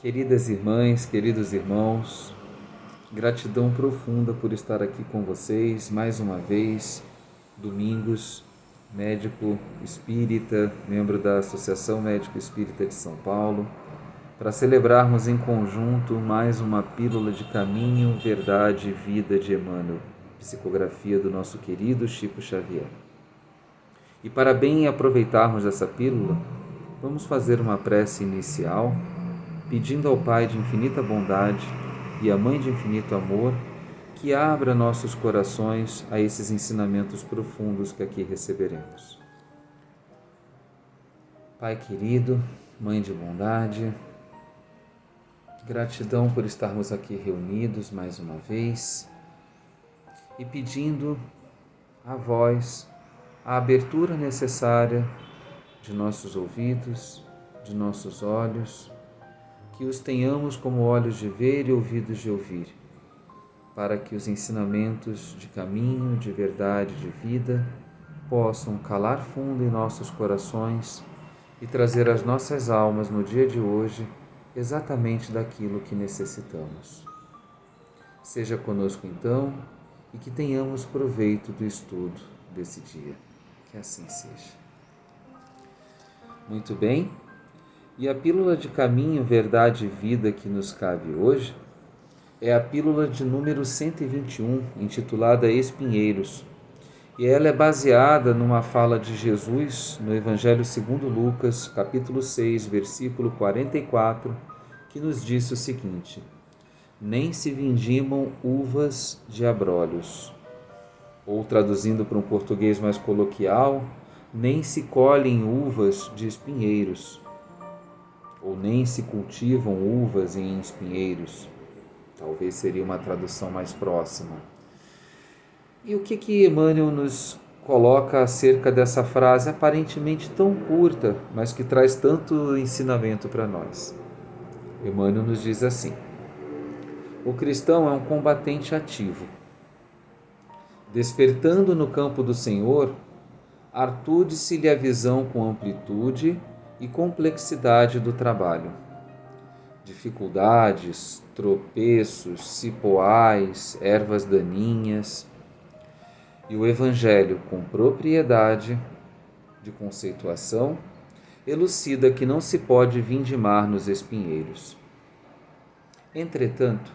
Queridas irmãs, queridos irmãos, gratidão profunda por estar aqui com vocês mais uma vez, Domingos, médico espírita, membro da Associação Médico Espírita de São Paulo, para celebrarmos em conjunto mais uma pílula de caminho, verdade e vida de Emmanuel, psicografia do nosso querido Chico Xavier. E para bem aproveitarmos essa pílula, vamos fazer uma prece inicial, pedindo ao Pai de infinita bondade e à Mãe de infinito amor que abra nossos corações a esses ensinamentos profundos que aqui receberemos. Pai querido, Mãe de bondade, gratidão por estarmos aqui reunidos mais uma vez e pedindo a vós a abertura necessária de nossos ouvidos, de nossos olhos, que os tenhamos como olhos de ver e ouvidos de ouvir, para que os ensinamentos de caminho, de verdade, de vida, possam calar fundo em nossos corações e trazer às nossas almas no dia de hoje exatamente daquilo que necessitamos. Seja conosco então e que tenhamos proveito do estudo desse dia. Que assim seja. Muito bem. E a pílula de caminho, verdade e vida que nos cabe hoje é a pílula de número 121, intitulada Espinheiros. E ela é baseada numa fala de Jesus no Evangelho segundo Lucas, capítulo 6, versículo 44, que nos disse o seguinte: nem se vindimam uvas de abrolhos. Ou traduzindo para um português mais coloquial, nem se colhem uvas de espinheiros. Ou nem se cultivam uvas em espinheiros. Talvez seria uma tradução mais próxima. E o que Emmanuel nos coloca acerca dessa frase aparentemente tão curta, mas que traz tanto ensinamento para nós? Emmanuel nos diz assim: o cristão é um combatente ativo. Despertando no campo do Senhor, artude-se-lhe a visão com amplitude e complexidade do trabalho. Dificuldades, tropeços, cipoais, ervas daninhas. E o Evangelho, com propriedade de conceituação, elucida que não se pode vindimar nos espinheiros. Entretanto,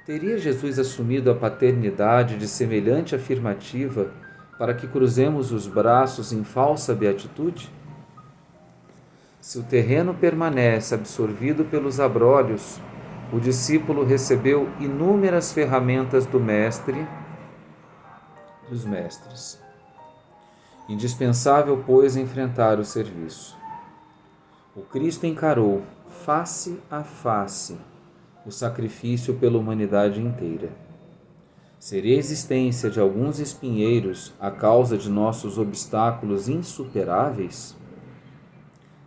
teria Jesus assumido a paternidade de semelhante afirmativa para que cruzemos os braços em falsa beatitude? Se o terreno permanece absorvido pelos abrolhos, o discípulo recebeu inúmeras ferramentas dos mestres. Indispensável, pois, enfrentar o serviço. O Cristo encarou, face a face, o sacrifício pela humanidade inteira. Seria a existência de alguns espinheiros a causa de nossos obstáculos insuperáveis?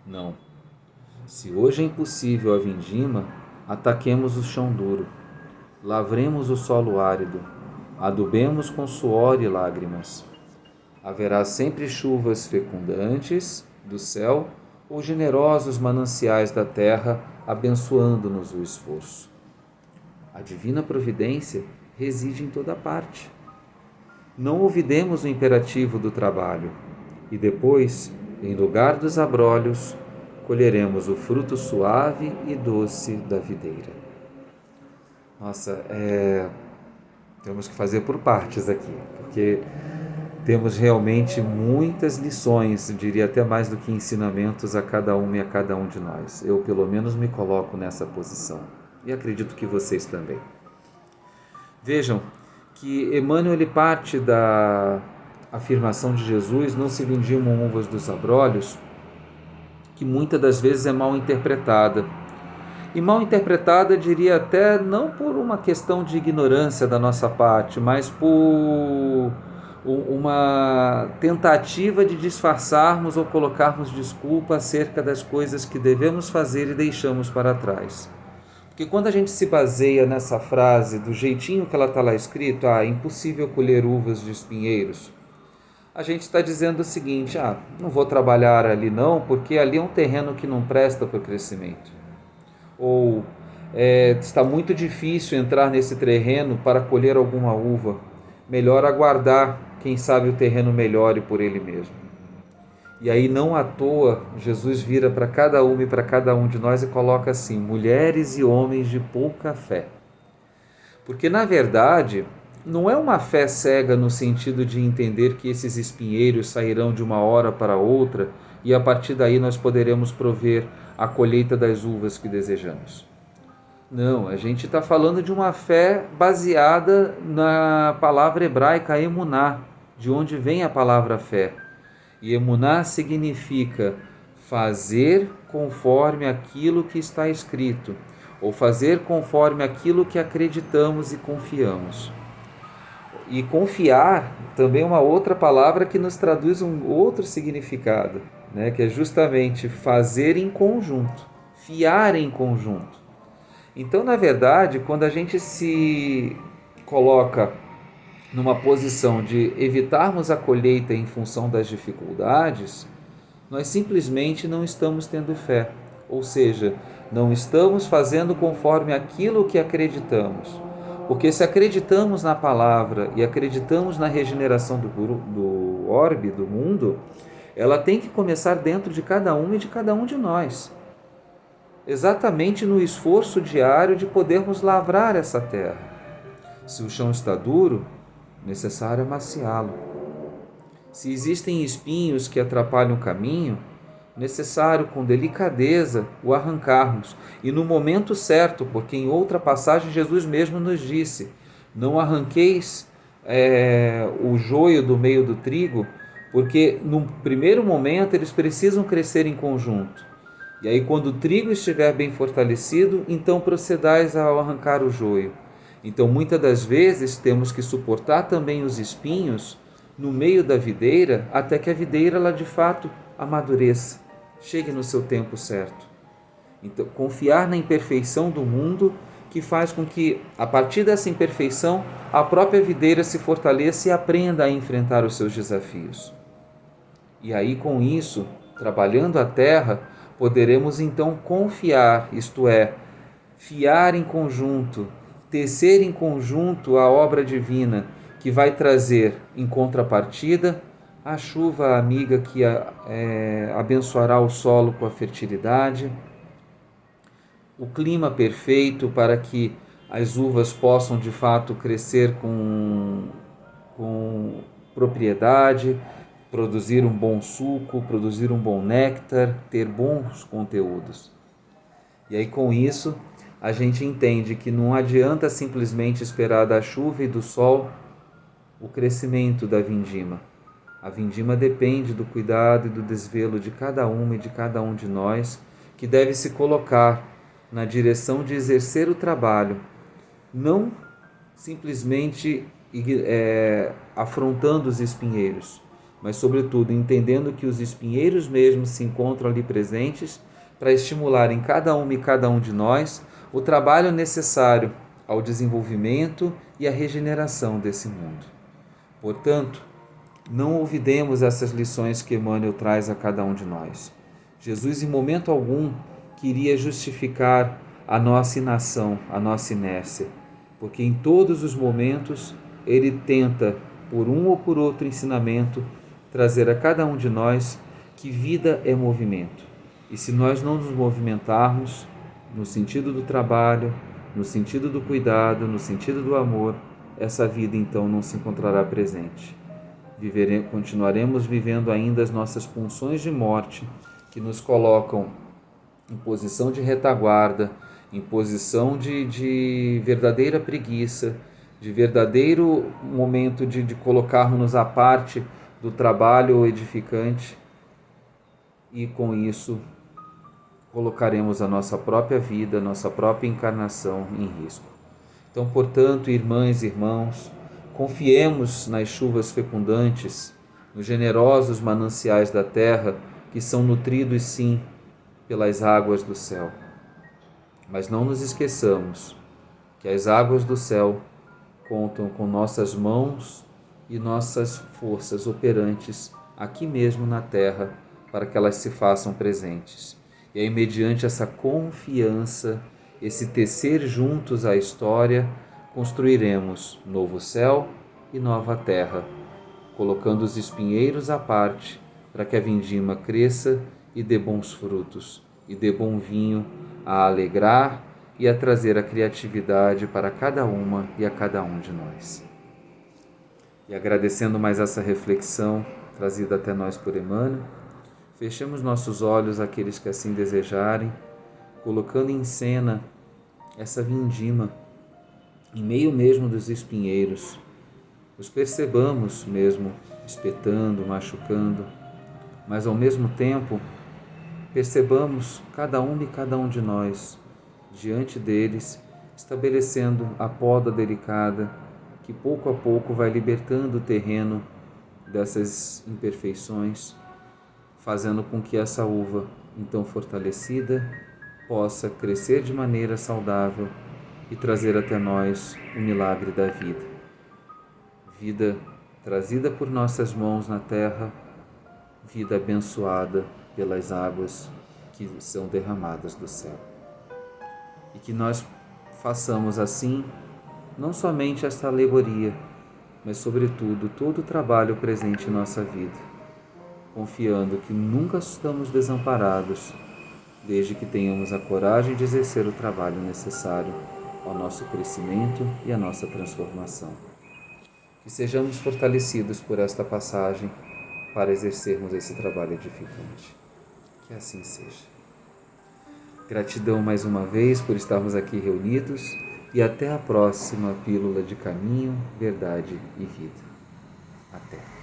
Não. Se hoje é impossível a vindima, ataquemos o chão duro, lavremos o solo árido, adubemos com suor e lágrimas. Haverá sempre chuvas fecundantes do céu ou generosos mananciais da terra, abençoando-nos o esforço. A divina providência reside em toda parte. Não ouvidemos o imperativo do trabalho e depois, em lugar dos abrolhos, colheremos o fruto suave e doce da videira. Nossa, temos que fazer por partes aqui, porque temos realmente muitas lições, eu diria até mais do que ensinamentos a cada uma e a cada um de nós. Eu, pelo menos, me coloco nessa posição e acredito que vocês também. Vejam que Emmanuel ele parte da afirmação de Jesus, não se vindimam uvas dos abrolhos, que muitas das vezes é mal interpretada. E mal interpretada, diria até, não por uma questão de ignorância da nossa parte, mas por uma tentativa de disfarçarmos ou colocarmos desculpa acerca das coisas que devemos fazer e deixamos para trás. Porque quando a gente se baseia nessa frase, do jeitinho que ela está lá escrito, é impossível colher uvas de espinheiros, a gente está dizendo o seguinte: não vou trabalhar ali não, porque ali é um terreno que não presta para o crescimento. ou está muito difícil entrar nesse terreno para colher alguma uva. Melhor aguardar, quem sabe o terreno melhore por ele mesmo. E aí, não à toa, Jesus vira para cada uma e para cada um de nós e coloca assim: mulheres e homens de pouca fé. Porque, na verdade, não é uma fé cega no sentido de entender que esses espinheiros sairão de uma hora para outra e a partir daí nós poderemos prover a colheita das uvas que desejamos. Não, a gente está falando de uma fé baseada na palavra hebraica emuná, de onde vem a palavra fé. E emuná significa fazer conforme aquilo que está escrito, ou fazer conforme aquilo que acreditamos e confiamos. E confiar também é uma outra palavra que nos traduz um outro significado, né? Que é justamente fazer em conjunto, fiar em conjunto. Então, na verdade, quando a gente se coloca numa posição de evitarmos a colheita em função das dificuldades, nós simplesmente não estamos tendo fé, ou seja, não estamos fazendo conforme aquilo que acreditamos. Porque se acreditamos na palavra e acreditamos na regeneração do orbe, do mundo, ela tem que começar dentro de cada um e de cada um de nós. Exatamente no esforço diário de podermos lavrar essa terra. Se o chão está duro, necessário amaciá-lo. Se existem espinhos que atrapalham o caminho, necessário com delicadeza o arrancarmos, e no momento certo, porque em outra passagem Jesus mesmo nos disse: não arranqueis o joio do meio do trigo, porque no primeiro momento eles precisam crescer em conjunto. E aí, quando o trigo estiver bem fortalecido, então procedais ao arrancar o joio. Então, muitas das vezes, temos que suportar também os espinhos no meio da videira, até que a videira, ela de fato, amadureça, chegue no seu tempo certo. Então, confiar na imperfeição do mundo, que faz com que, a partir dessa imperfeição, a própria videira se fortaleça e aprenda a enfrentar os seus desafios. E aí, com isso, trabalhando a terra, poderemos então confiar, isto é, fiar em conjunto, tecer em conjunto a obra divina, que vai trazer em contrapartida a chuva amiga que abençoará o solo com a fertilidade, o clima perfeito para que as uvas possam de fato crescer com propriedade, produzir um bom suco, produzir um bom néctar, ter bons conteúdos. E aí, com isso, a gente entende que não adianta simplesmente esperar da chuva e do sol o crescimento da vindima. A vindima depende do cuidado e do desvelo de cada uma e de cada um de nós, que deve se colocar na direção de exercer o trabalho, não simplesmente afrontando os espinheiros, mas sobretudo entendendo que os espinheiros mesmos se encontram ali presentes para estimular em cada uma e cada um de nós o trabalho necessário ao desenvolvimento e à regeneração desse mundo. Portanto, não olvidemos essas lições que Emmanuel traz a cada um de nós. Jesus, em momento algum, queria justificar a nossa inação, a nossa inércia, porque em todos os momentos ele tenta, por um ou por outro ensinamento, trazer a cada um de nós que vida é movimento. E se nós não nos movimentarmos no sentido do trabalho, no sentido do cuidado, no sentido do amor, essa vida então não se encontrará presente. Continuaremos vivendo ainda as nossas pulsões de morte, que nos colocam em posição de retaguarda, em posição de verdadeira preguiça, de verdadeiro momento de colocarmos-nos à parte do trabalho edificante, e com isso colocaremos a nossa própria vida, a nossa própria encarnação em risco. Então, portanto, irmãs e irmãos, confiemos nas chuvas fecundantes, nos generosos mananciais da terra, que são nutridos, sim, pelas águas do céu. Mas não nos esqueçamos que as águas do céu contam com nossas mãos e nossas forças operantes aqui mesmo na terra, para que elas se façam presentes. E aí, mediante essa confiança, esse tecer juntos a história, construiremos novo céu e nova terra, colocando os espinheiros à parte, para que a vindima cresça e dê bons frutos, e dê bom vinho a alegrar e a trazer a criatividade para cada uma e a cada um de nós. E agradecendo mais essa reflexão trazida até nós por Emmanuel, fechemos nossos olhos àqueles que assim desejarem, colocando em cena essa vindima, em meio mesmo dos espinheiros. Os percebamos mesmo espetando, machucando, mas ao mesmo tempo percebamos cada uma e cada um de nós diante deles, estabelecendo a poda delicada que pouco a pouco vai libertando o terreno dessas imperfeições, fazendo com que essa uva, então fortalecida, possa crescer de maneira saudável e trazer até nós o milagre da vida. Vida trazida por nossas mãos na terra, vida abençoada pelas águas que são derramadas do céu. E que nós façamos assim, não somente esta alegoria, mas sobretudo todo o trabalho presente em nossa vida, confiando que nunca estamos desamparados, desde que tenhamos a coragem de exercer o trabalho necessário ao nosso crescimento e à nossa transformação. Que sejamos fortalecidos por esta passagem para exercermos esse trabalho edificante. Que assim seja. Gratidão mais uma vez por estarmos aqui reunidos e até a próxima Pílula de Caminho, Verdade e Vida. Até!